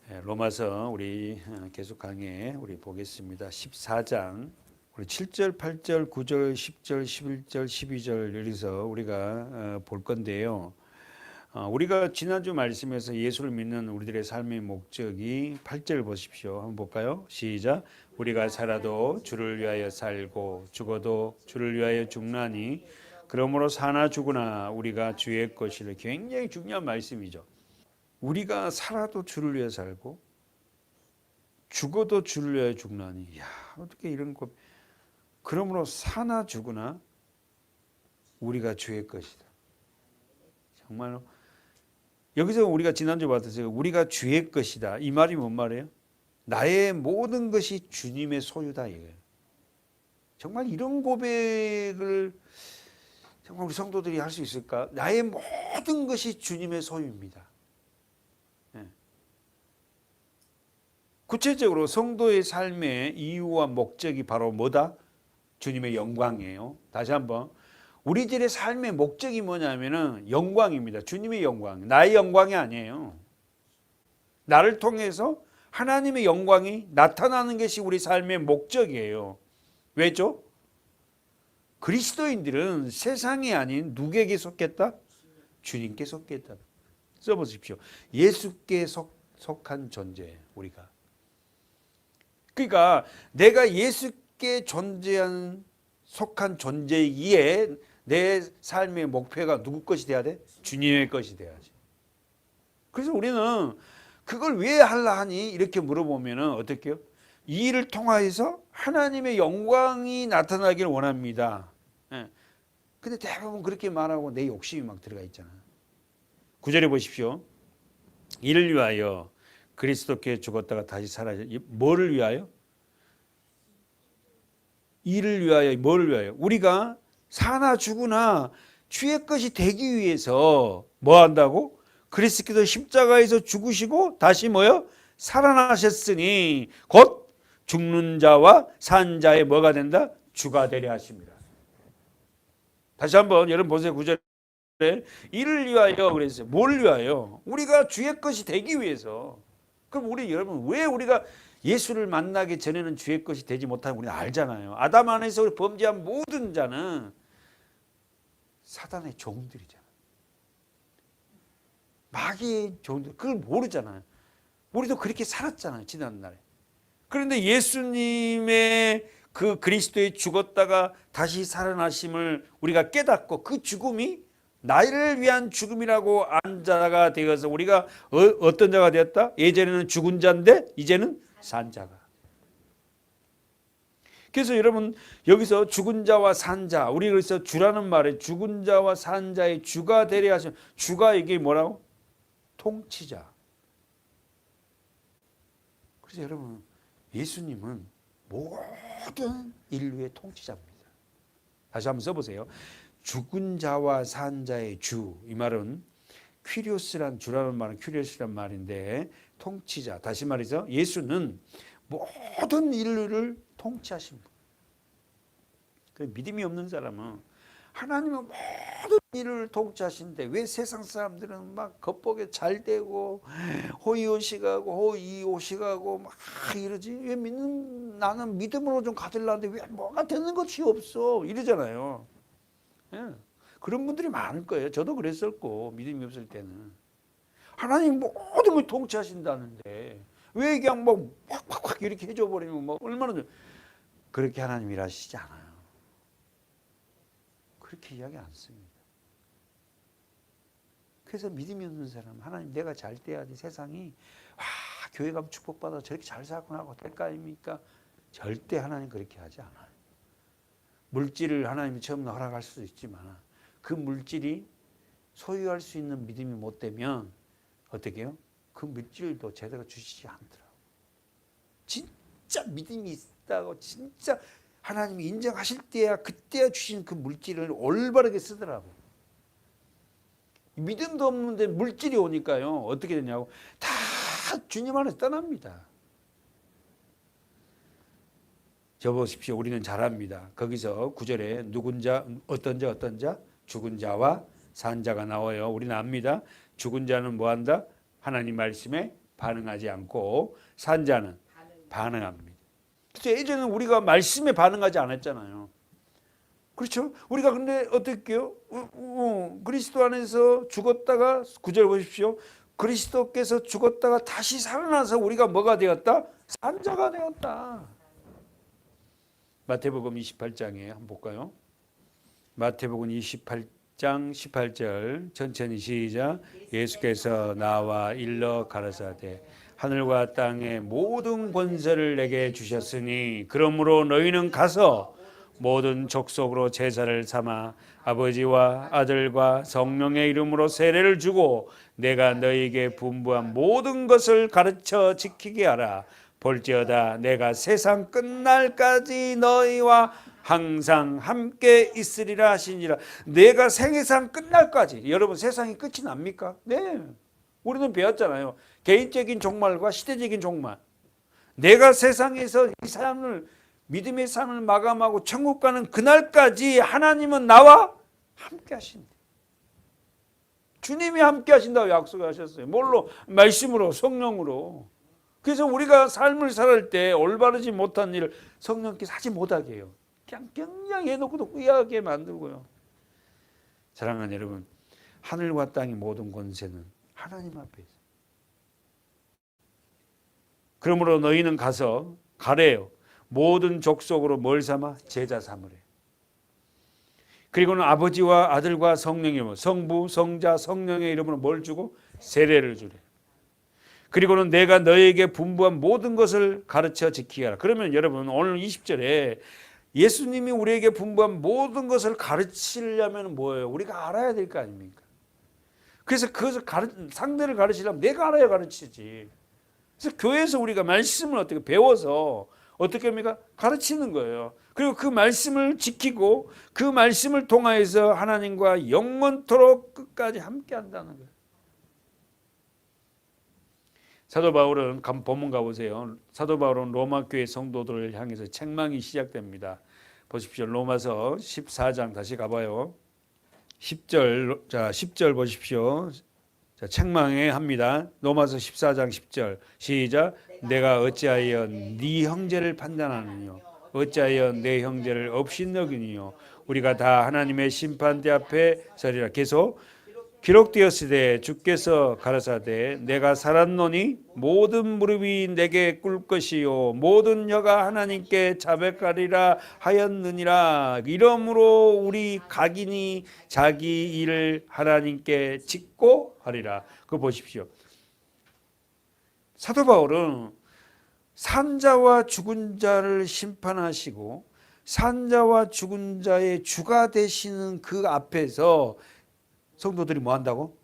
로마서 우리 계속 강해 우리 보겠습니다. 14장 우리 7절, 8절, 9절, 10절, 11절, 12절 여기서 우리가 볼 건데요. 우리가 지난주 말씀에서 예수를 믿는 우리들의 삶의 목적이 8절 보십시오. 한번 볼까요? 시작. 우리가 살아도 주를 위하여 살고 죽어도 주를 위하여 죽나니 그러므로 사나 죽으나 우리가 주의 것이라. 굉장히 중요한 말씀이죠. 우리가 살아도 주를 위해 살고 죽어도 주를 위해 죽나니. 야, 어떻게 이런 거. 그러므로 사나 죽으나 우리가 주의 것이다. 정말로 여기서 우리가 지난주에 봤듯이 우리가 주의 것이다. 이 말이 뭔 말이에요? 나의 모든 것이 주님의 소유다 이거예요. 정말 이런 고백을 정말 우리 성도들이 할 수 있을까? 나의 모든 것이 주님의 소유입니다. 구체적으로 성도의 삶의 이유와 목적이 바로 뭐다? 주님의 영광이에요. 다시 한번 우리들의 삶의 목적이 뭐냐면은 영광입니다. 주님의 영광. 나의 영광이 아니에요. 나를 통해서 하나님의 영광이 나타나는 것이 우리 삶의 목적이에요. 왜죠? 그리스도인들은 세상이 아닌 누구에게 속했다? 주님께 속했다. 써보십시오. 예수께 속한 존재예요. 우리가. 그러니까 내가 예수께 속한 존재이기에 내 삶의 목표가 누구 것이 돼야 돼? 주님의 것이 돼야지. 그래서 우리는 그걸 왜 하려 하니? 이렇게 물어보면 어떻게 해요? 이 일을 통하여서 하나님의 영광이 나타나길 원합니다. 근데 대부분 그렇게 말하고 내 욕심이 막 들어가 있잖아요. 9절에 보십시오. 이를 위하여 그리스도께 죽었다가 다시 살아서. 뭐를 위하여? 이를 위하여. 뭐를 위하여? 우리가 사나 죽으나 주의 것이 되기 위해서 뭐 한다고? 그리스도께서 십자가에서 죽으시고 다시 뭐요? 살아나셨으니 곧 죽는 자와 산 자의 뭐가 된다? 주가 되려 하십니다. 다시 한번 여러분 보세요. 9절에 이를 위하여 그랬어요. 뭘 위하여? 우리가 주의 것이 되기 위해서. 그럼 우리 여러분 왜 우리가 예수를 만나기 전에는 주의 것이 되지 못하는 우리는 알잖아요. 아담 안에서 범죄한 모든 자는 사단의 종들이잖아요. 마귀의 종들. 그걸 모르잖아요. 우리도 그렇게 살았잖아요. 지난날에. 그런데 예수님의 그 그리스도의 죽었다가 다시 살아나심을 우리가 깨닫고 그 죽음이 나를 위한 죽음이라고 안 자가 되어서 우리가 어떤 자가 되었다? 예전에는 죽은 자인데 이제는 산 자가. 그래서 여러분 여기서 죽은 자와 산 자, 우리 그래서 주라는 말에 죽은 자와 산 자의 주가 되려 하신. 주가 이게 뭐라고? 통치자. 그래서 여러분 예수님은 모든 인류의 통치자입니다. 다시 한번 써보세요. 죽은 자와 산 자의 주. 이 말은 퀴리오스란, 주라는 말은 퀴리오스란 말인데 통치자. 다시 말해서 예수는 모든 인류를 통치하신 분. 그 믿음이 없는 사람은 하나님은 모든 일을 통치하시는데 왜 세상 사람들은 막 겉보게 잘 되고 호의호식하고 호의호식하고 막 이러지? 왜 나는 믿음으로 좀 가질라는데 왜 뭐가 되는 것이 없어? 이러잖아요. 예. 그런 분들이 많을 거예요. 저도 그랬었고 믿음이 없을 때는. 하나님 모든 걸 통치하신다는데 왜 그냥 뭐 확 이렇게 해줘 버리면 뭐 얼마나 그렇게 하나님 일하시지 않아요. 그렇게 이야기 안 씁니다. 그래서 믿음이 없는 사람은 하나님 내가 잘 돼야지 세상이 교회 가면 축복받아 저렇게 잘 살구나 하고 될 거 아닙니까? 절대 하나님 그렇게 하지 않아요. 물질을 하나님이 처음 허락할 수도 있지만 그 물질이 소유할 수 있는 믿음이 못 되면 어떻게 해요? 그 물질도 제대로 주시지 않더라고요. 진짜 믿음이 있다고 진짜 하나님이 인정하실 때야 그때야 주신 그 물질을 올바르게 쓰더라고. 믿음도 없는데 물질이 오니까요 어떻게 되냐고 다 주님 안에서 떠납니다. 저 보십시오. 우리는 잘합니다. 거기서 9절에 누군 자, 어떤 자, 죽은 자와 산 자가 나와요. 우리는 압니다. 죽은 자는 뭐한다? 하나님 말씀에 반응하지 않고 산자는 반응합니다. 그래서 예전에는 우리가 말씀에 반응하지 않았잖아요. 그렇죠? 우리가 근데 어떻게 해요? 그리스도 안에서 죽었다가 9절 보십시오. 그리스도께서 죽었다가 다시 살아나서 우리가 뭐가 되었다? 산자가 되었다. 마태복음 28장에 한번 볼까요? 마태복음 28장 18절 천천히 시작. 예수께서 나와 일러 가라사대 하늘과 땅의 모든 권세를 내게 주셨으니 그러므로 너희는 가서 모든 족속으로 제사를 삼아 아버지와 아들과 성령의 이름으로 세례를 주고 내가 너희에게 분부한 모든 것을 가르쳐 지키게 하라. 볼지어다 내가 세상 끝날까지 너희와 항상 함께 있으리라 하시니라. 내가 세상 끝날까지. 여러분 세상이 끝이 납니까? 네. 우리는 배웠잖아요. 개인적인 종말과 시대적인 종말. 내가 세상에서 이 삶을 믿음의 삶을 마감하고 천국 가는 그날까지 하나님은 나와 함께 하신다. 주님이 함께 하신다고 약속하셨어요. 뭘로? 말씀으로, 성령으로. 그래서 우리가 삶을 살할 때 올바르지 못한 일을 성령께서 하지 못하게 해요. 그냥 해놓고도 후회하게 만들고요. 사랑하는 여러분, 하늘과 땅의 모든 권세는 하나님 앞에 있어요. 그러므로 너희는 가래요. 모든 족속으로 뭘 삼아? 제자 삼으래. 그리고는 아버지와 아들과 성령의 이름으로 성부, 성자, 성령의 이름으로 뭘 주고? 세례를 주래. 그리고는 내가 너에게 분부한 모든 것을 가르쳐 지키게 하라. 그러면 여러분 오늘 20절에 예수님이 우리에게 분부한 모든 것을 가르치려면 뭐예요? 우리가 알아야 될 거 아닙니까? 그래서 그것을 상대를 가르치려면 내가 알아야 가르치지. 그래서 교회에서 우리가 말씀을 어떻게 배워서 어떻게 합니까? 가르치는 거예요. 그리고 그 말씀을 지키고 그 말씀을 통하여서 하나님과 영원토록 끝까지 함께 한다는 거예요. 사도 바울은 본문 가보세요. 사도 바울은 로마 교회 성도들을 향해서 책망이 시작됩니다. 보십시오. 로마서 14장 다시 가봐요. 10절 보십시오. 자, 책망해 합니다. 로마서 14장 10절 시작. 내가 어찌하여 네 형제를 판단하느뇨? 어찌하여 내 형제를 업신여기니요? 우리가 다 하나님의 심판대 앞에 서리라. 계속 기록되었으되 주께서 가라사대 내가 살았노니 모든 무릎이 내게 꿇을 것이요 모든 혀가 하나님께 자백하리라 하였느니라. 이러므로 우리 각인이 자기 일을 하나님께 짓고 하리라. 그거 보십시오. 사도 바울은 산자와 죽은 자를 심판하시고 산자와 죽은 자의 주가 되시는 그 앞에서 성도들이 뭐 한다고?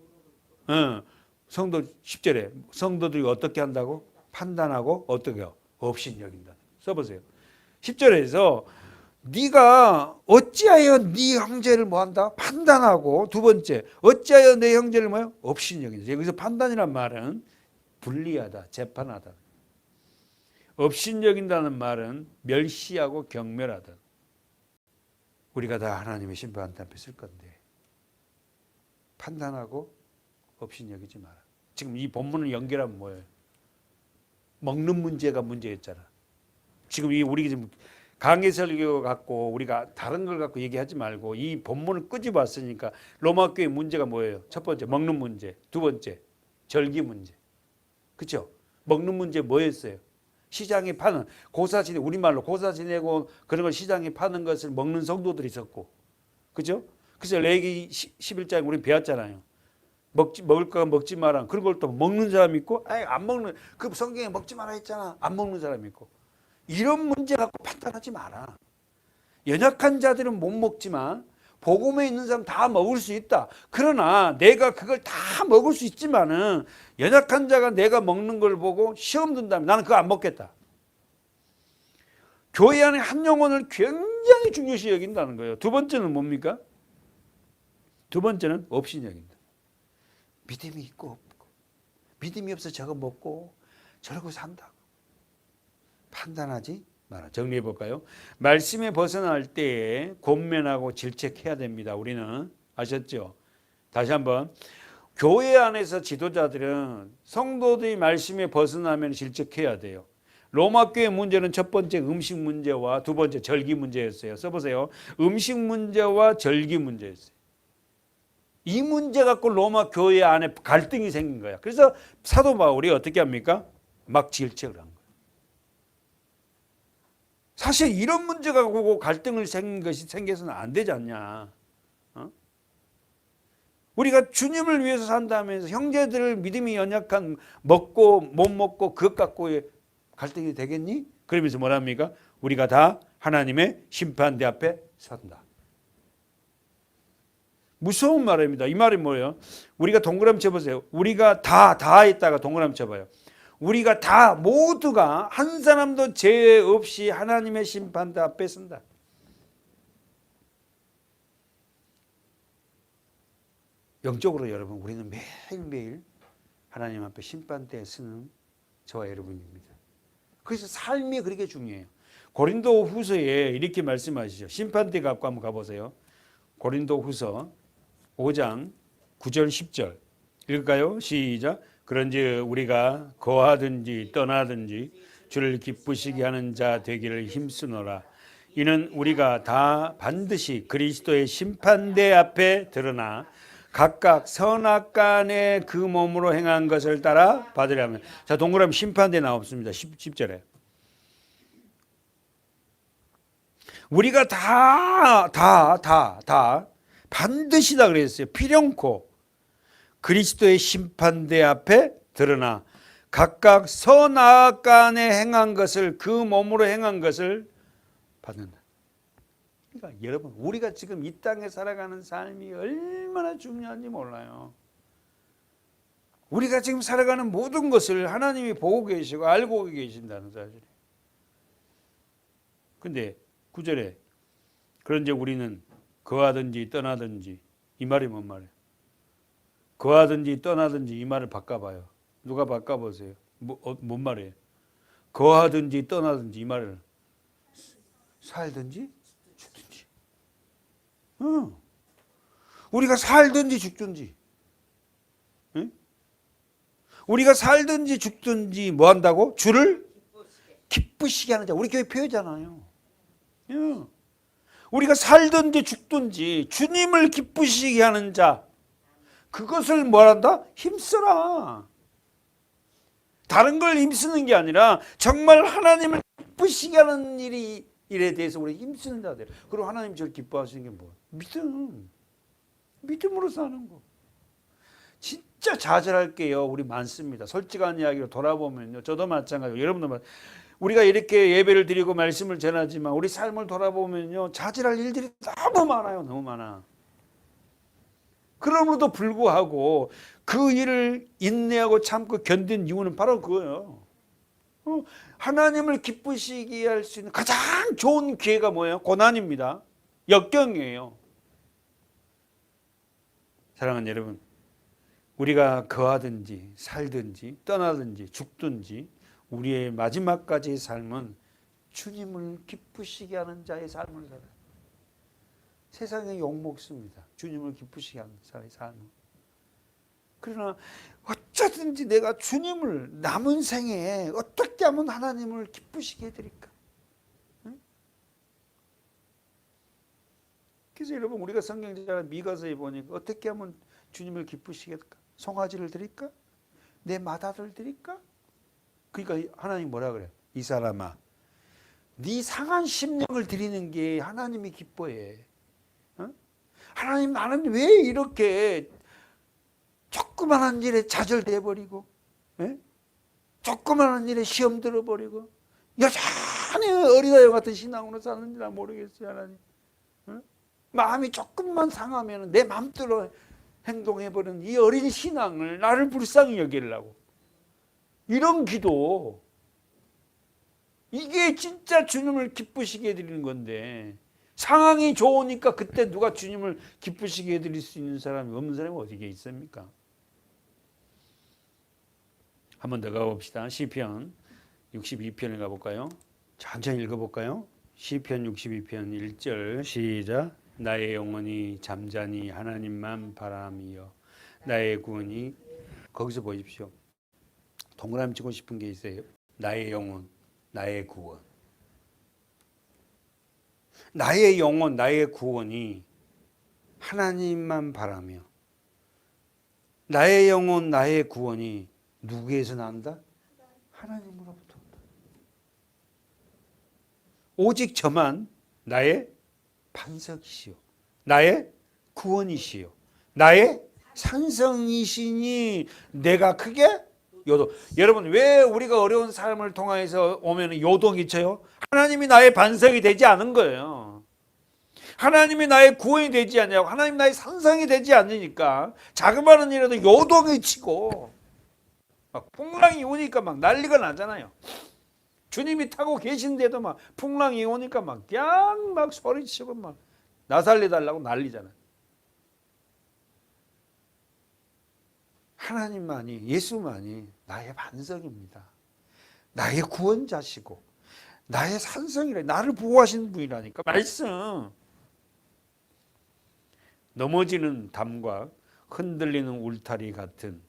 성도 10절에 성도들이 어떻게 한다고? 판단하고 어떻게요? 업신여긴다. 써보세요. 10절에서 네가 어찌하여 네 형제를 뭐 한다? 판단하고 두 번째 어찌하여 내 형제를 뭐요? 업신여긴다. 여기서 판단이란 말은 분리하다, 재판하다. 업신여긴다는 말은 멸시하고 경멸하다. 우리가 다 하나님의 심판 앞에 쓸 건데 판단하고 업신여기지 마라. 지금 이 본문을 연결하면 뭐예요? 먹는 문제가 문제였잖아. 지금 우리 지금 강해 설교 갖고 우리가 다른 걸 갖고 얘기하지 말고 이 본문을 끄집어왔으니까 로마 교회 문제가 뭐예요? 첫 번째 먹는 문제, 두 번째 절기 문제. 그렇죠? 먹는 문제 뭐였어요? 시장에 파는 고사 지내 우리말로 고사 지내고 그런 걸 시장에 파는 것을 먹는 성도들이 있었고, 그렇죠? 그래서 레위기 11장에 우리 배웠잖아요. 먹을 거 먹지 마라. 그런 걸 또 먹는 사람이 있고, 안 먹는 그 성경에 먹지 마라 했잖아. 안 먹는 사람이 있고. 이런 문제 갖고 판단하지 마라. 연약한 자들은 못 먹지만 복음에 있는 사람 다 먹을 수 있다. 그러나 내가 그걸 다 먹을 수 있지만은 연약한 자가 내가 먹는 걸 보고 시험 든다면 나는 그거 안 먹겠다. 교회 안에 한 영혼을 굉장히 중요시 여긴다는 거예요. 두 번째는 뭡니까? 두 번째는 업신여긴다. 믿음이 있고 없고, 믿음이 없어 저거 먹고 저러고 산다고 판단하지 마라. 정리해 볼까요? 말씀에 벗어날 때에 권면하고 질책해야 됩니다. 우리는 아셨죠? 다시 한번 교회 안에서 지도자들은 성도들이 말씀에 벗어나면 실적해야 돼요. 로마 교회 문제는 첫 번째 음식 문제와 두 번째 절기 문제였어요. 써보세요. 음식 문제와 절기 문제였어요. 이 문제 갖고 로마 교회 안에 갈등이 생긴 거야. 그래서 사도 바울이 어떻게 합니까? 막 질책을 한 거예요. 사실 이런 문제 갖고 갈등을 생긴 것이 생겨서는 안 되지 않냐. 우리가 주님을 위해서 산다면서 형제들 믿음이 연약한 먹고 못 먹고 그것 갖고 갈등이 되겠니? 그러면서 뭐랍니까? 우리가 다 하나님의 심판대 앞에 선다. 무서운 말입니다. 이 말이 뭐예요? 우리가 동그라미 쳐보세요. 우리가 다 했다가 동그라미 쳐봐요. 우리가 다 모두가 한 사람도 죄 없이 하나님의 심판대 앞에 선다. 영적으로 여러분 우리는 매일매일 하나님 앞에 심판대에 서는 저와 여러분입니다. 그래서 삶이 그렇게 중요해요. 고린도 후서에 이렇게 말씀하시죠. 심판대 갖고 한번 가보세요. 고린도 후서 5장 9절 10절 읽을까요? 시작. 그런지 우리가 거하든지 떠나든지 주를 기쁘시게 하는 자 되기를 힘쓰노라. 이는 우리가 다 반드시 그리스도의 심판대 앞에 드러나 각각 선악간에 그 몸으로 행한 것을 따라 받으려 하면. 자, 동그라미 심판대 나옵니다. 10절에. 우리가 다 반드시다 그랬어요. 필연코 그리스도의 심판대 앞에 드러나 각각 선악간에 행한 것을 그 몸으로 행한 것을 받는다. 그러니까 여러분 우리가 지금 이 땅에 살아가는 삶이 얼마나 중요한지 몰라요. 우리가 지금 살아가는 모든 것을 하나님이 보고 계시고 알고 계신다는 사실이에요. 근데 9절에 그런지 우리는 거하든지 떠나든지 이 말이 뭔 말이에요? 거하든지 떠나든지 이 말을 바꿔봐요. 누가 바꿔보세요. 뭔 말이에요? 거하든지 떠나든지 이 말을 살든지 죽든지. 우리가 살든지 죽든지. 응? 우리가 살든지 죽든지 뭐 한다고? 주를 기쁘시게 하는 자. 우리 교회 표현잖아요. 응. 우리가 살든지 죽든지 주님을 기쁘시게 하는 자. 그것을 뭐란다? 힘써라. 다른 걸 힘쓰는 게 아니라 정말 하나님을 기쁘시게 하는 일에 대해서 우리 힘쓰는 자들. 그리고 하나님 저를 기뻐하시는 게 뭐야? 믿음. 믿음으로 사는 거. 진짜 좌절할게요. 우리 많습니다. 솔직한 이야기로 돌아보면요. 저도 마찬가지고 여러분도 마찬가지고. 우리가 이렇게 예배를 드리고 말씀을 전하지만 우리 삶을 돌아보면요. 좌절할 일들이 너무 많아요. 너무 많아. 그럼에도 불구하고 그 일을 인내하고 참고 견딘 이유는 바로 그거예요. 하나님을 기쁘시게 할 수 있는 가장 좋은 기회가 뭐예요? 고난입니다. 역경이에요. 사랑하는 여러분, 우리가 거하든지 살든지 떠나든지 죽든지 우리의 마지막까지의 삶은 주님을 기쁘시게 하는 자의 삶을 살아요. 세상에 욕먹습니다. 주님을 기쁘시게 하는 자의 삶. 그러나 어쩌든지 내가 주님을 남은 생에 어떻게 하면 하나님을 기쁘시게 해드릴까? 응? 그래서 여러분 우리가 성경적으로 미가서에 보니까 어떻게 하면 주님을 기쁘시게 할까? 송아지를 드릴까? 내 맏아들 드릴까? 그러니까 하나님 뭐라 그래요? 이 사람아, 네 상한 심령을 드리는 게 하나님이 기뻐해. 하나님 나는 왜 이렇게 조그만한 일에 좌절돼버리고 조그만한 일에 시험 들어버리고 여전히 어린아이 같은 신앙으로 사는지 난 모르겠어요. 하나님. 마음이 조금만 상하면 내 마음대로 행동해버리는 이 어린 신앙을 나를 불쌍히 여기려고. 이런 기도, 이게 진짜 주님을 기쁘시게 해드리는 건데 상황이 좋으니까 그때 누가 주님을 기쁘시게 해드릴 수 있는 사람이 없는 사람이 어디에 있습니까? 한 번 더 가봅시다. 시편 62편을 가볼까요? 천천히 읽어볼까요? 시편 62편 1절 시작. 나의 영혼이 잠잠히 하나님만 바라미요 나의 구원이. 거기서 보십시오. 동그라미 치고 싶은 게 있어요. 나의 영혼, 나의 구원. 나의 영혼, 나의 구원이 하나님만 바라며, 나의 영혼, 나의 구원이 누구에서 난다? 하나님으로부터 온다. 오직 저만 나의 반석이시요, 나의 구원이시요, 나의 산성이시니 내가 크게 요동. 여러분, 왜 우리가 어려운 삶을 통해서 오면 요동이 쳐요? 하나님이 나의 반석이 되지 않은 거예요. 하나님이 나의 구원이 되지 않냐고, 하나님이 나의 산성이 되지 않으니까 자그마한 일에도 요동이 치고 막 풍랑이 오니까 막 난리가 나잖아요. 주님이 타고 계신데도 막 풍랑이 오니까 막 그냥 막 소리치고 막 나 살려달라고 난리잖아요. 하나님만이, 예수만이 나의 반석입니다. 나의 구원자시고 나의 산성이라, 나를 보호하시는 분이라니까. 말씀. 넘어지는 담과 흔들리는 울타리 같은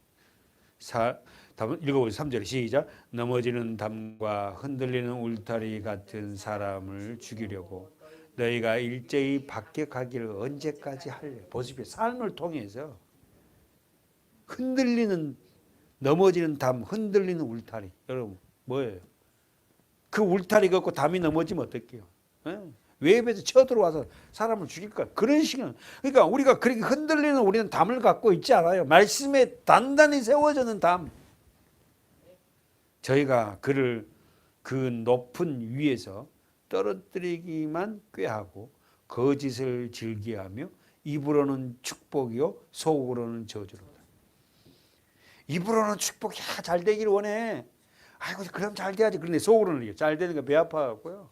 읽어보세요. 3절에 시작. 넘어지는 담과 흔들리는 울타리 같은 사람을 죽이려고 너희가 일제히 밖에 가기를 언제까지 할래? 보십시오. 삶을 통해서 흔들리는, 넘어지는 담, 흔들리는 울타리. 여러분, 뭐예요? 그 울타리 걷고 담이 넘어지면 어떡해요? 외부에서 쳐들어와서 사람을 죽일 거야. 그런 식은. 그러니까 우리가 그렇게 흔들리는, 우리는 담을 갖고 있지 않아요. 말씀에 단단히 세워지는 담. 저희가 그를 그 높은 위에서 떨어뜨리기만 꾀하고 거짓을 즐기하며 입으로는 축복이요 속으로는 저주로다. 입으로는 축복, 야, 잘 되기를 원해. 아이고, 그럼 잘 돼야지. 그런데 속으로는 잘 되는 거 배 아파갖고요.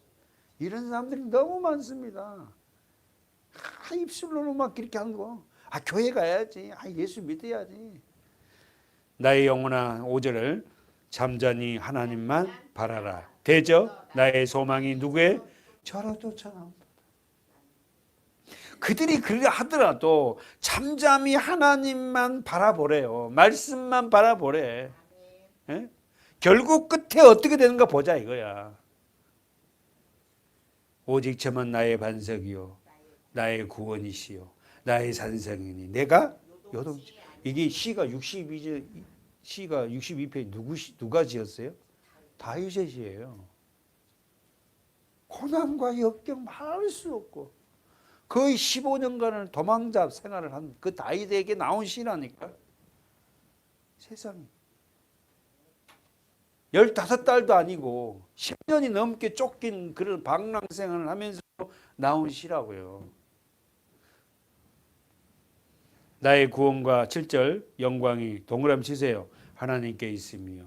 이런 사람들이 너무 많습니다. 입술로는 막 그렇게 하는 거. 교회 가야지. 예수 믿어야지. 나의 영혼아, 5절을 잠잠히 하나님만 바라라. 되죠? 나의 소망이 누구의? 저로 쫓아나온다. 그들이 그렇게 하더라도 잠잠히 하나님만 바라보래요. 말씀만 바라보래. 예? 결국 끝에 어떻게 되는가 보자 이거야. 오직 저만 나의 반석이요 나의 구원이시요 나의 산성이니 내가 요동치. 이게 시가 62페이지 누가 지었어요? 다윗의 시예요. 고난과 역경 말할 수 없고 거의 15년간을 도망자 생활을 한 그 다윗에게 나온 시라니까. 세상에 15달도 아니고 10년이 넘게 쫓긴 그런 방랑생활을 하면서 나온 시라고요. 나의 구원과 7절 영광이 동그라미 치세요. 하나님께 있으며.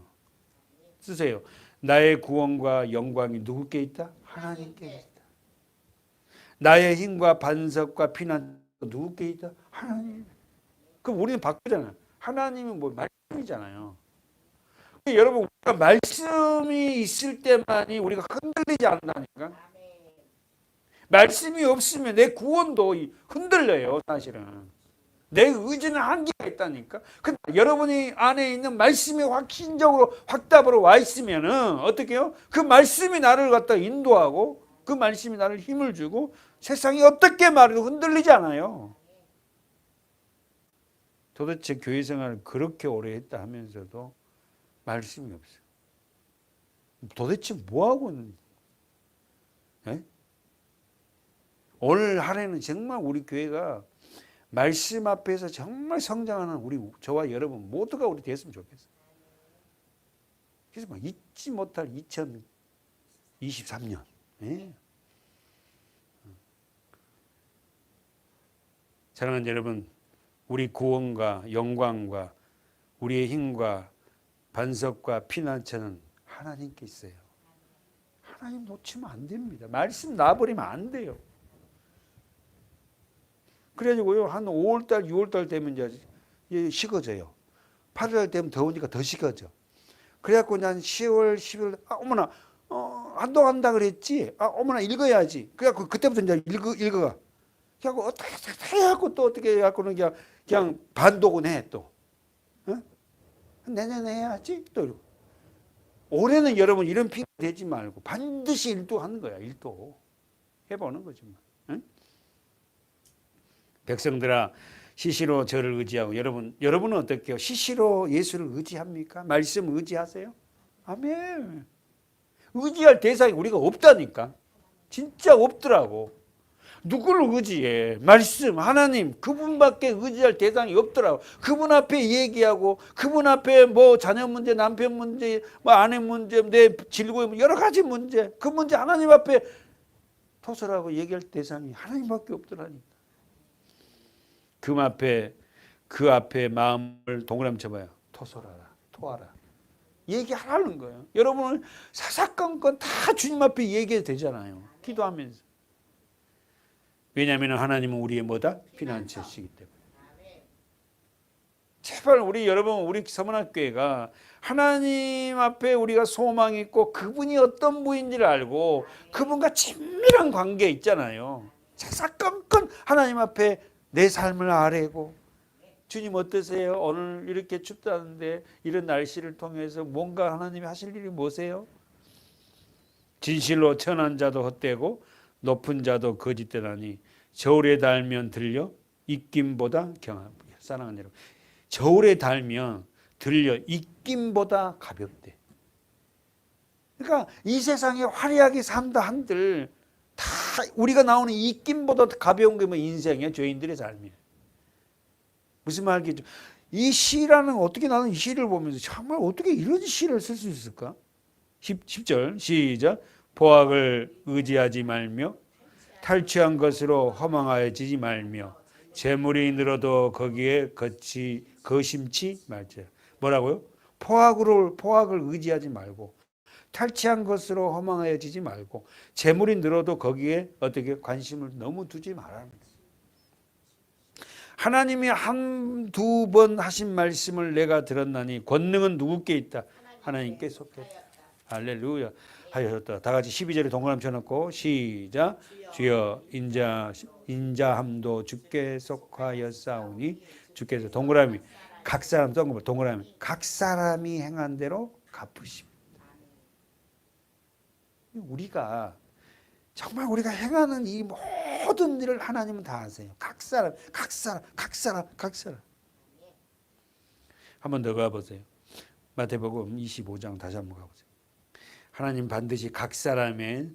쓰세요. 나의 구원과 영광이 누구께 있다? 하나님께 있다. 나의 힘과 반석과 피난 누구께 있다? 하나님. 그럼 우리는 바꾸잖아요. 하나님은 뭐 말씀이잖아요. 여러분, 우리가 말씀이 있을 때만이 우리가 흔들리지 않는다니까. 말씀이 없으면 내 구원도 흔들려요, 사실은. 내 의지는 한계가 있다니까. 근데 여러분이 안에 있는 말씀이 확신적으로 확답으로 와 있으면은 어떻게 해요? 그 말씀이 나를 갖다 인도하고 그 말씀이 나를 힘을 주고 세상이 어떻게 말해도 흔들리지 않아요. 도대체 교회 생활을 그렇게 오래 했다 하면서도 말씀이 없어요. 도대체 뭐하고 있는지. 네? 오늘 하루에는 정말 우리 교회가 말씀 앞에서 정말 성장하는 저와 여러분 모두가 우리 됐으면 좋겠어요. 그래서 막 잊지 못할 2023년. 네? 사랑하는 여러분, 우리 구원과 영광과 우리의 힘과 반석과 피난처는 하나님께 있어요. 하나님 놓치면 안 됩니다. 말씀 놔버리면 안 돼요. 그래가지고요, 한 5월달, 6월달 되면 이제 식어져요. 8월달 되면 더우니까 더 식어져. 그래갖고 난 10월, 11월, 어머나, 한동안다 그랬지? 어머나, 읽어야지. 그래갖고 그때부터 이제 읽어가. 그래갖고 어떻게 해갖고 또 어떻게 해갖고는 그냥 반독은 해, 또. 내년에 해야지. 또 이러고. 올해는 여러분 이런 핑계 대지 말고 반드시 일도하는 거야. 일도 해보는 거지. 응? 백성들아 시시로 저를 의지하고 여러분은 어떻게요? 시시로 예수를 의지합니까? 말씀 의지하세요? 아멘. 의지할 대상이 우리가 없다니까. 진짜 없더라고. 누구를 의지해? 말씀, 하나님, 그분밖에 의지할 대상이 없더라고. 그분 앞에 얘기하고, 그분 앞에 뭐 자녀 문제, 남편 문제, 뭐 아내 문제, 내 즐거움, 여러 가지 문제, 그 문제 하나님 앞에 토설하고 얘기할 대상이 하나님밖에 없더라니까. 그 앞에 마음을 동그라미 쳐봐요. 토설하라, 토하라. 얘기하라는 거예요. 여러분은 사사건건 다 주님 앞에 얘기해도 되잖아요. 기도하면서. 왜냐하면 하나님은 우리의 뭐다? 피난처시기 때문에. 제발 우리 서문학교회가 하나님 앞에 우리가 소망이 있고 그분이 어떤 분인지를 알고 그분과 친밀한 관계 있잖아요. 사사건건 하나님 앞에 내 삶을 아뢰고 주님 어떠세요? 오늘 이렇게 춥다는데 이런 날씨를 통해서 뭔가 하나님이 하실 일이 뭐세요? 진실로 천한 자도 헛되고 높은 자도 거짓되나니 저울에 달면 들려 입김보다 경하다. 사랑하는 여러분, 저울에 달면 들려 입김보다 가볍대. 그러니까 이 세상에 화려하게 산다 한들 다 우리가 나오는 입김보다 가벼운 게 뭐 인생이야. 죄인들의 삶이야. 무슨 말이겠죠? 이 시라는 어떻게 나는 이 시를 보면서 정말 어떻게 이런 시를 쓸 수 있을까? 10절 시작. 보악을 의지하지 말며 탈취한 것으로 허망하여지지 말며 재물이 늘어도 거기에 거심치 말자. 뭐라고요? 포악을 의지하지 말고 탈취한 것으로 허망하여지지 말고 재물이 늘어도 거기에 어떻게 관심을 너무 두지 말라는 거예요. 하나님이 한두 번 하신 말씀을 내가 들었나니 권능은 누구께 있다? 하나님께 속했다. 할렐루야. 하였다. 다 같이 12절에 동그라미 쳐놓고 시작. 주여 인자함도 주께 속하였사오니 주께서 동그라미 각 사람 동그라미 각 사람이 행한 대로 갚으십니다. 우리가 정말 우리가 행하는 이 모든 일을 하나님은 다 아세요. 각 사람. 한 번 더 가보세요. 마태복음 25장 다시 한번 가보세요. 하나님 반드시 각 사람의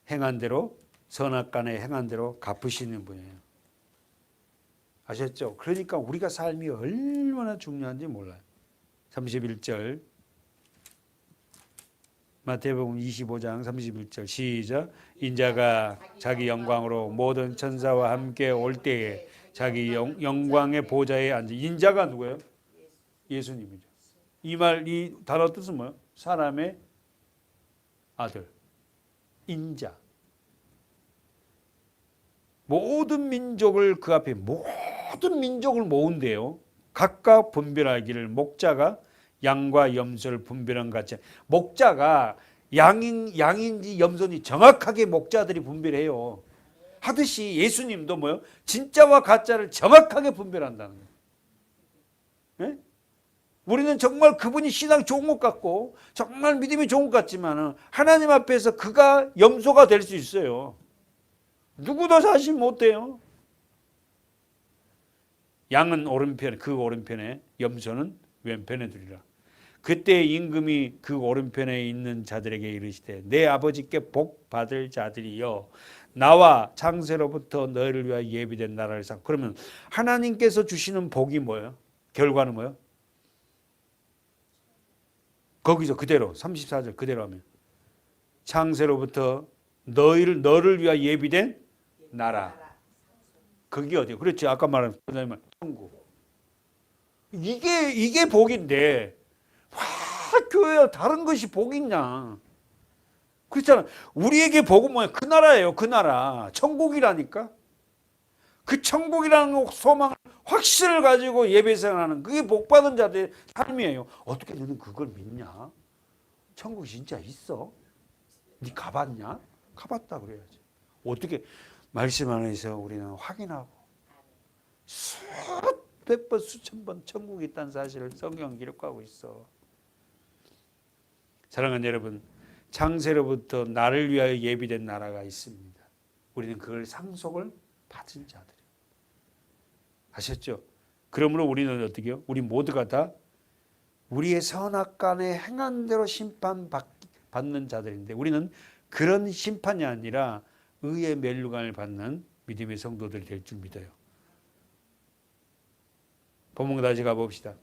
행한 대로 선악간에 행한 대로 갚으시는 분이에요. 아셨죠? 그러니까 우리가 삶이 얼마나 중요한지 몰라요. 31절 마태복음 25장 31절 시작. 인자가 자기 영광으로 모든 천사와 함께 올 때에 자기 영광의 보좌에 앉아. 인자가 누구예요? 예수님이죠. 이 단어 뜻은 뭐예요? 사람의 아들. 인자. 모든 민족을 그 앞에 모든 민족을 모은대요. 각각 분별하기를 목자가 양과 염소를 분별한 같이. 목자가 양인지 염소인지 정확하게 목자들이 분별해요. 하듯이 예수님도 뭐요? 진짜와 가짜를 정확하게 분별한다는 거예요. 네? 우리는 정말 그분이 신앙 좋은 것 같고 정말 믿음이 좋은 것 같지만 하나님 앞에서 그가 염소가 될 수 있어요. 누구도 자신 못해요. 양은 오른편에 그 오른편에 염소는 왼편에 두리라. 그때 임금이 그 오른편에 있는 자들에게 이르시되 내 아버지께 복 받을 자들이여 나와 창세로부터 너희를 위하여 예비된 나라를 상. 그러면 하나님께서 주시는 복이 뭐예요? 결과는 뭐예요? 거기서 그대로 34절 그대로 하면 창세로부터 너를 위하여 예비된 나라. 그게 어디요? 그렇지. 아까 말한 천국. 이게 복인데 교회야 다른 것이 복이냐? 그렇잖아. 우리에게 복은 뭐야? 그 나라예요. 그 나라. 천국이라니까. 그 천국이라는 소망, 확신을 가지고 예배 생활하는 그게 복받은 자들의 삶이에요. 어떻게 너는 그걸 믿냐? 천국이 진짜 있어? 네 가봤냐? 가봤다 그래야지. 어떻게 말씀 안에서 우리는 확인하고 수백 번 수천 번 천국이 있다는 사실을 성경 기록하고 있어. 사랑하는 여러분, 창세로부터 나를 위하여 예비된 나라가 있습니다. 우리는 그걸 상속을 받은 자들이에요. 아셨죠? 그러므로 우리는 어떻게 해요? 우리 모두가 다 우리의 선악간에 행한 대로 심판받는 자들인데 우리는 그런 심판이 아니라 의의 멸류관을 받는 믿음의 성도들이 될 줄 믿어요. 본문 다시 가봅시다.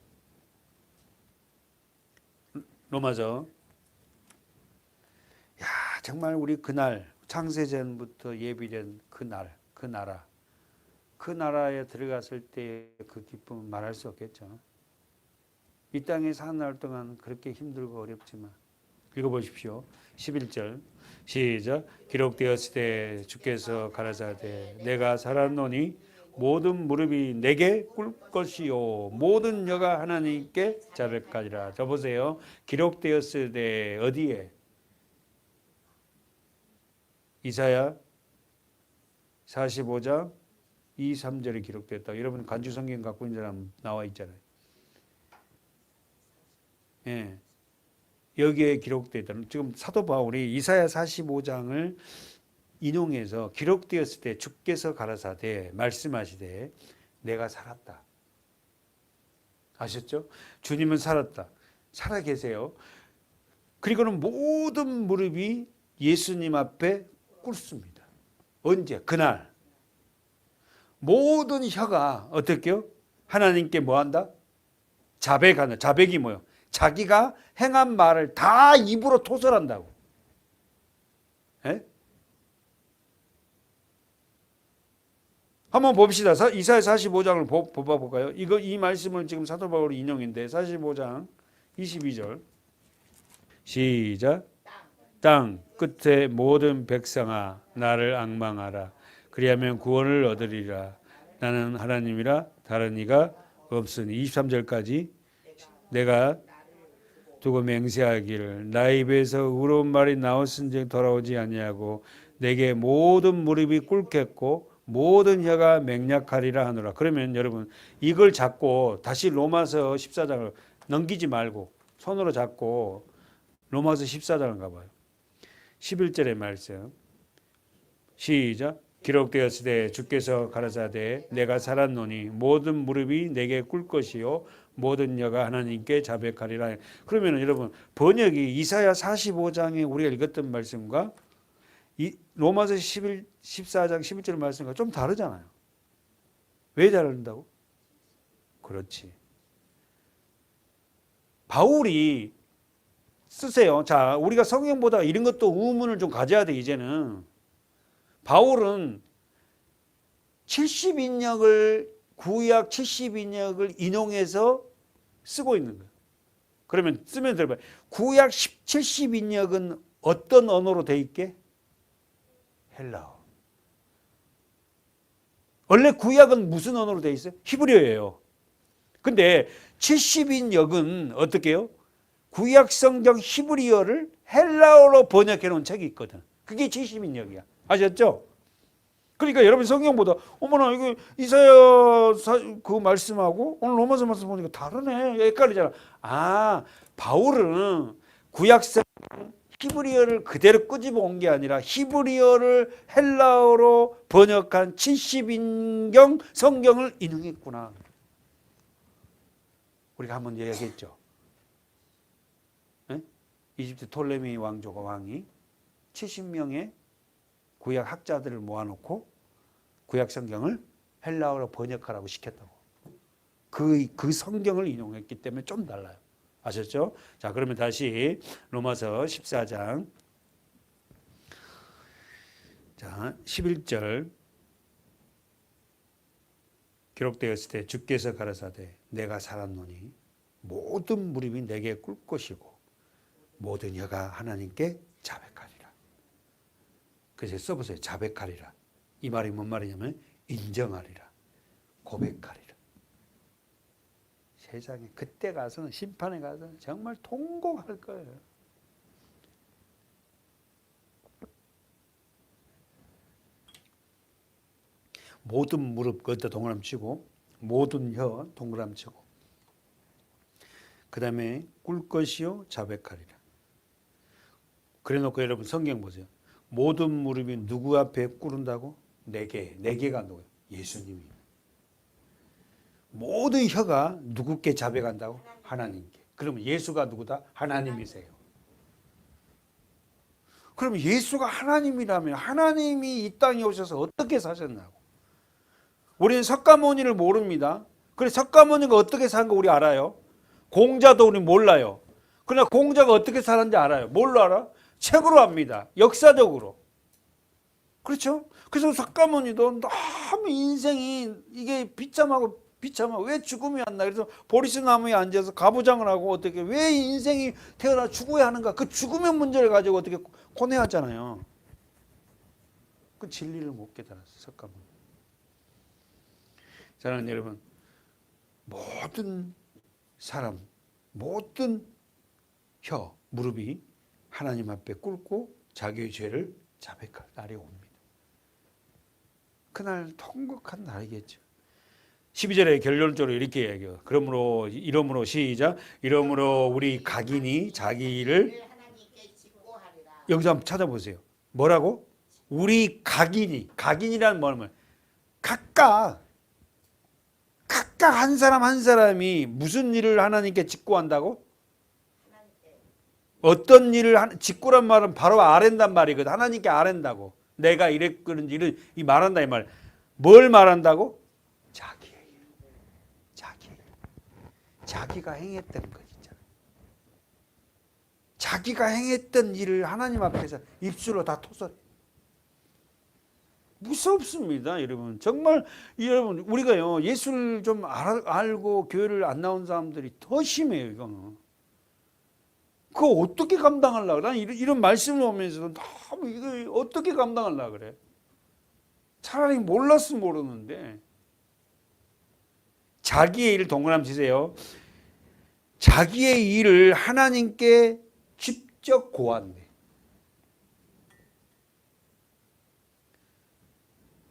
로마서. 야, 정말 우리 그날 창세전부터 예비된 그날, 그 나라, 그 나라에 들어갔을 때 그 기쁨은 말할 수 없겠죠. 이 땅에 사는 날 동안 그렇게 힘들고 어렵지만 읽어보십시오. 11절 시작. 기록되었을 때 주께서 가라사대 내가 살았노니 모든 무릎이 내게 꿇을 것이요 모든 혀가 하나님께 자백하리라. 저 보세요. 기록되었을 때 어디에? 이사야 45장 2, 3절에 기록됐다. 여러분 간주 성경 갖고 있는 사람 나와 있잖아요. 예. 여기에 기록되다. 지금 사도 바울이 이사야 45장을 인용해서 기록되었을 때 주께서 가라사대 말씀하시되 내가 살았다. 아셨죠? 주님은 살았다. 살아 계세요. 그리고는 모든 무릎이 예수님 앞에 꿇습니다. 언제? 그날. 모든 혀가 어떻게요? 하나님께 뭐한다? 자백한다. 자백이 뭐예요? 자기가 행한 말을 다 입으로 토설한다고. 예? 한번 봅시다. 이사야 45장을 볼까요? 이 말씀을 지금 사도 바울이 인용인데 45장 22절 시작. 땅 끝에 모든 백성아 나를 앙망하라. 그리하면 구원을 얻으리라. 나는 하나님이라 다른 이가 없으니. 23절까지 내가 두고 맹세하기를 나의 입에서 의로운 말이 나왔은즉 돌아오지 아니하고 내게 모든 무릎이 꿇겠고 모든 혀가 맹약하리라 하노라. 그러면 여러분 이걸 잡고 다시 로마서 14장을 넘기지 말고 손으로 잡고 로마서 14장을 가봐요. 11절의 말씀 시작. 기록되었을 때 주께서 가라사대 내가 살았노니 모든 무릎이 내게 꿇을 것이요 모든 혀가 하나님께 자백하리라. 그러면 여러분 번역이 이사야 45장에 우리가 읽었던 말씀과 이 로마서 14장 11절 말씀과 좀 다르잖아요. 왜 다른다고? 그렇지. 바울이 쓰세요. 자, 우리가 성경보다 이런 것도 의문을 좀 가져야 돼. 이제는 바울은 70인역을 구약 70인역을 인용해서 쓰고 있는 거예요. 그러면 쓰면 들어봐요. 구약 70인역은 어떤 언어로 돼 있게? 헬라어. 원래 구약은 무슨 언어로 돼 있어요? 히브리어예요. 근데 70인역은 어떻게 해요? 구약 성경 히브리어를 헬라어로 번역해 놓은 책이 있거든. 그게 70인역이야. 아셨죠? 그러니까 여러분 성경보다 어머나 이거 이사야 그 말씀하고 오늘 로마서 말씀 보니까 다르네. 헷갈리잖아. 아, 바울은 구약성 히브리어를 그대로 끄집어 온 게 아니라 히브리어를 헬라어로 번역한 70인경 성경을 인용했구나. 우리가 한번 이야기했죠. 네? 이집트 톨레미 왕이 70명의 구약 학자들을 모아놓고 구약 성경을 헬라어로 번역하라고 시켰다고. 그 성경을 인용했기 때문에 좀 달라요. 아셨죠? 자, 그러면 다시 로마서 14장 자 11절 기록되었을 때 주께서 가라사대 내가 살았노니 모든 무릎이 내게 꿇을 것이고 모든 혀가 하나님께 자백하리라. 그래서 써보세요. 자백하리라. 이 말이 뭔 말이냐면 인정하리라. 고백하리라. 세상에 그때 가서는 심판에 가서는 정말 통곡할 거예요. 모든 무릎 그것도 동그라미 치고 모든 혀 동그라미 치고. 그 다음에 꿀 것이요 자백하리라. 그래놓고 여러분 성경 보세요. 모든 무릎이 누구 앞에 꿇은다고? 네 개가 누구예요? 예수님이. 모든 혀가 누구께 자백한다고? 하나님께. 그러면 예수가 누구다? 하나님이세요. 그럼 예수가 하나님이라면 하나님이 이 땅에 오셔서 어떻게 사셨나고? 우리는 석가모니를 모릅니다. 그래서 석가모니가 어떻게 산 거 우리 알아요? 공자도 우리 몰라요. 그러나 공자가 어떻게 살았는지 알아요. 뭘로 알아? 책으로 압니다. 역사적으로. 그렇죠? 그래서 석가모니도 너무 인생이 이게 비참하고 왜 죽음이 안 나? 그래서 보리스 나무에 앉아서 가부장을 하고 어떻게 왜 인생이 태어나 죽어야 하는가? 그 죽음의 문제를 가지고 어떻게 고뇌하잖아요. 그 진리를 못 깨달았어요. 석가모니. 사랑하는 여러분, 모든 사람, 모든 혀, 무릎이 하나님 앞에 꿇고 자기의 죄를 자백할 날이 옵니다. 그날 통곡한 날이겠죠. 12절에 결론적으로 이렇게 얘기해요. 이러므로 시작. 이러므로 우리 각인이 자기 일을 여기서 한번 찾아보세요. 뭐라고? 우리 각인이라는 뭐냐면 각각 한 사람 한 사람이 무슨 일을 하나님께 직고한다고? 어떤 일을 직고란 말은 바로 아랜단 말이거든. 하나님께 아랜다고. 내가 이랬는지 이 말한다 이 말. 뭘 말한다고? 자기가 행했던 거 있잖아. 자기가 행했던 일을 하나님 앞에서 입술로 다 토설해. 무섭습니다, 여러분. 정말 여러분 우리가요 예수를 좀 알고 교회를 안 나온 사람들이 더 심해요, 이거는. 그거 어떻게 감당하려고 그래? 난 이런 말씀을 오면서도 너무 이거 어떻게 감당하려고 그래? 차라리 몰랐으면 모르는데. 자기의 일을 동그라미 치세요. 자기의 일을 하나님께 직접 고한대.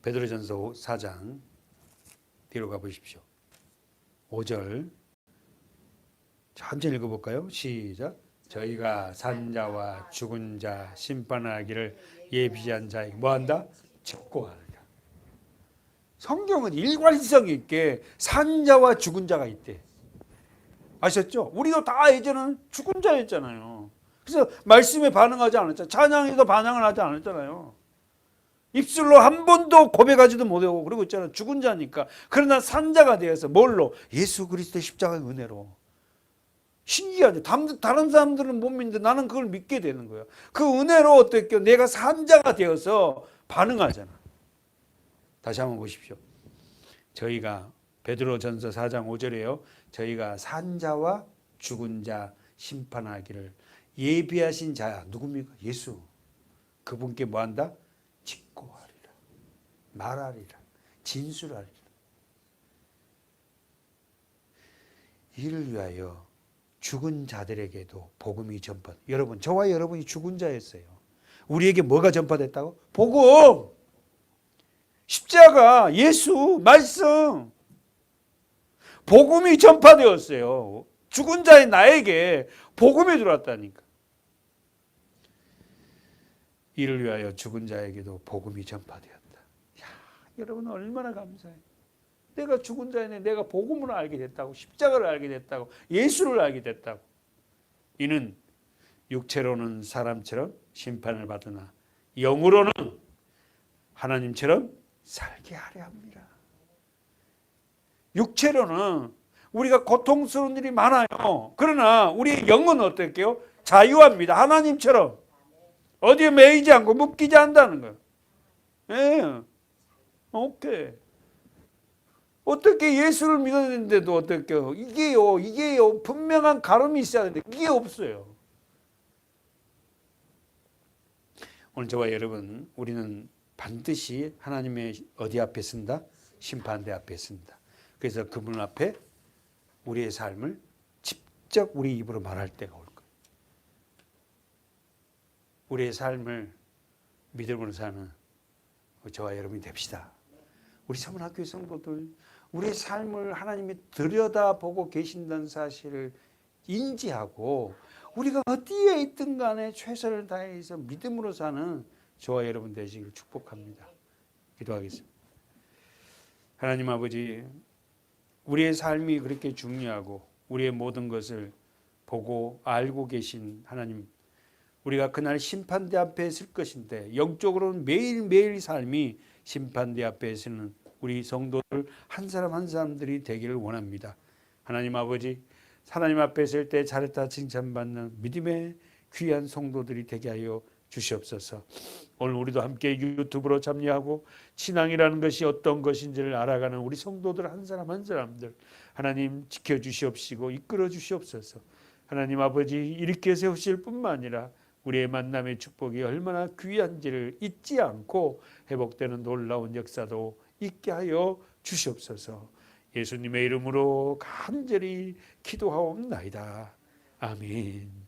베드로전서 4장 뒤로 가보십시오. 5절 천천히 읽어볼까요? 시작. 저희가 산자와 죽은 자 심판하기를 예비한 자에게 뭐한다? 직고하리라. 성경은 일관성 있게 산자와 죽은 자가 있대. 아셨죠? 우리도 다 예전은 죽은 자였잖아요. 그래서 말씀에 반응하지 않았잖아요. 찬양에도 반응을 하지 않았잖아요. 입술로 한 번도 고백하지도 못하고 그러고 있잖아요. 죽은 자니까. 그러나 산자가 되어서 뭘로? 예수 그리스도의 십자가의 은혜로. 신기하죠. 다른 사람들은 못 믿는데 나는 그걸 믿게 되는 거예요. 그 은혜로 어떻게 내가 산자가 되어서 반응하잖아. 다시 한번 보십시오. 저희가 베드로전서 4장 5절에요. 저희가 산자와 죽은 자 심판하기를 예비하신 자야. 누굽니까? 예수. 그분께 뭐한다? 직고하리라. 말하리라. 진술하리라. 이를 위하여 죽은 자들에게도 복음이 전파. 여러분, 저와 여러분이 죽은 자였어요. 우리에게 뭐가 전파됐다고? 복음. 십자가, 예수, 말씀. 복음이 전파되었어요. 죽은 자의 나에게 복음이 들어왔다니까. 이를 위하여 죽은 자에게도 복음이 전파되었다. 야, 여러분 얼마나 감사해요. 내가 죽은 자인데 내가 복음을 알게 됐다고, 십자가를 알게 됐다고, 예수를 알게 됐다고. 이는 육체로는 사람처럼 심판을 받으나 영으로는 하나님처럼 살게 하려 합니다. 육체로는 우리가 고통스러운 일이 많아요. 그러나 우리의 영은 어떨게요? 자유합니다. 하나님처럼 어디에 매이지 않고 묶이지 않는다는 거예요. 예. 오케이. 어떻게 예수를 믿었는데도 어떨게요? 이게요. 분명한 가름이 있어야 되는데 이게 없어요. 오늘 저와 여러분, 우리는 반드시 하나님의 어디 앞에 쓴다? 심판대 앞에 쓴다. 그래서 그분 앞에 우리의 삶을 직접 우리 입으로 말할 때가 올 거예요. 우리의 삶을 믿음으로 사는 저와 여러분이 됩시다. 우리 서문학교의 성도들, 우리의 삶을 하나님이 들여다보고 계신다는 사실을 인지하고 우리가 어디에 있든 간에 최선을 다해서 믿음으로 사는 저와 여러분 되시기를 축복합니다. 기도하겠습니다. 하나님 아버지, 우리의 삶이 그렇게 중요하고 우리의 모든 것을 보고 알고 계신 하나님, 우리가 그날 심판대 앞에 설 것인데 영적으로는 매일매일 삶이 심판대 앞에 서는 우리 성도들 한 사람 한 사람들이 되기를 원합니다. 하나님 아버지, 하나님 앞에 설 때 잘했다 칭찬받는 믿음의 귀한 성도들이 되게 하여 주시옵소서. 오늘 우리도 함께 유튜브로 참여하고 신앙이라는 것이 어떤 것인지를 알아가는 우리 성도들 한 사람 한 사람들 하나님 지켜주시옵시고 이끌어 주시옵소서. 하나님 아버지, 이렇게 세우실 뿐만 아니라 우리의 만남의 축복이 얼마나 귀한지를 잊지 않고 회복되는 놀라운 역사도 있게 하여 주시옵소서. 예수님의 이름으로 간절히 기도하옵나이다. 아멘.